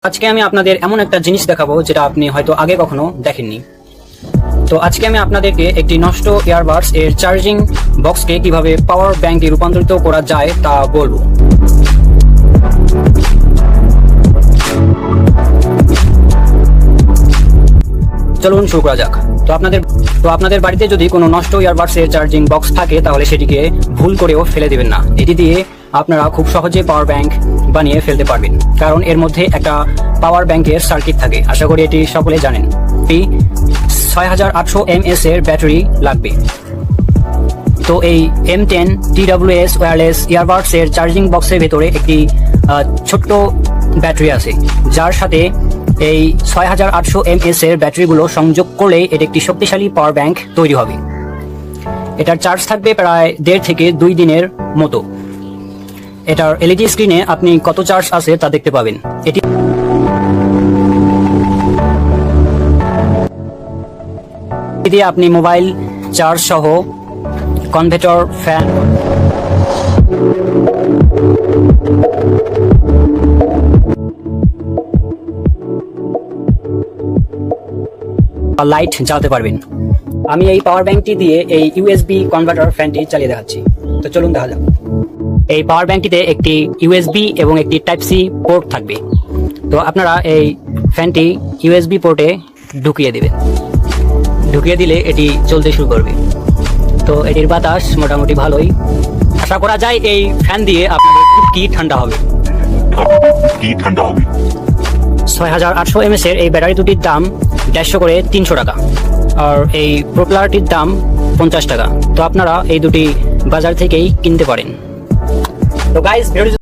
আজকে আমি আপনাদের এমন একটা জিনিস দেখাবো যেটা আপনি হয়তো আগে কখনো দেখেননি। তো আজকে আমি আপনাদেরকে একটি নষ্ট ইয়ারবাডস এর চার্জিং বক্সকে কিভাবে পাওয়ার ব্যাংকে রূপান্তরিত করা যায় তা বলবো। চলুন শুরু করা যাক। তো আপনাদের বাড়িতে যদি কোনো নষ্ট ইয়ারবাডস এর চার্জিং বক্স থাকে তাহলে সেটিকে ভুল করেও ফেলে দেবেন না। এটি দিয়ে আপনারা খুব সহজে পাওয়ার ব্যাংক বানিয়ে ফেলতে পারবেন, কারণ এর মধ্যে একটা পাওয়ার ব্যাংকের সার্কিট থাকে। আশা করি এটি সকলে জানেন। 6800 mAh এর ব্যাটারি লাগবে। তো এই M10 TWS ওয়্যারলেস ইয়ারবাডস এর চার্জিং বক্সের ভেতরে একটি ছোট্ট ব্যাটারি আছে, যার সাথে এই 6800 mAh এর ব্যাটারিগুলো সংযোগ করলে এটি একটি শক্তিশালী পাওয়ার ব্যাংক তৈরি হবে। এটার চার্জ থাকবে প্রায় 1.5 থেকে 2 দিনের মতো। এটার এলইডি স্ক্রিনে আপনি কত চার্জ আছে তা দেখতে পাবেন। এটি দিয়ে আপনি মোবাইল চার্জ সহ কনভার্টার, ফ্যান, লাইট জ্বালাতে পারবেন। আমি এই পাওয়ার ব্যাংকটি দিয়ে এই ইউএসবি কনভার্টার ফ্যানটি চালিয়ে দেখাচ্ছি। তো চলুন দেখা যাক। এই পাওয়ার ব্যাংকটিতে একটি ইউএসবি এবং একটি টাইপ সি পোর্ট থাকবে। তো আপনারা এই ফ্যানটি ইউএসবি পোর্টে ঢুকিয়ে দিবেন। ঢুকিয়ে দিলে এটি চলতে শুরু করবে। তো এটির বাতাস মোটামুটি ভালোই। আশা করা যায় এই ফ্যান দিয়ে আপনাদের খুব ঠান্ডা হবে। 6800 mAh এর এই ব্যাটারি দুটির দাম 150 করে 300 টাকা, আর এই প্রোপেলারটির দাম 50 টাকা। তো আপনারা এই দুটি বাজার থেকেই কিনতে পারেন। তো গাইস,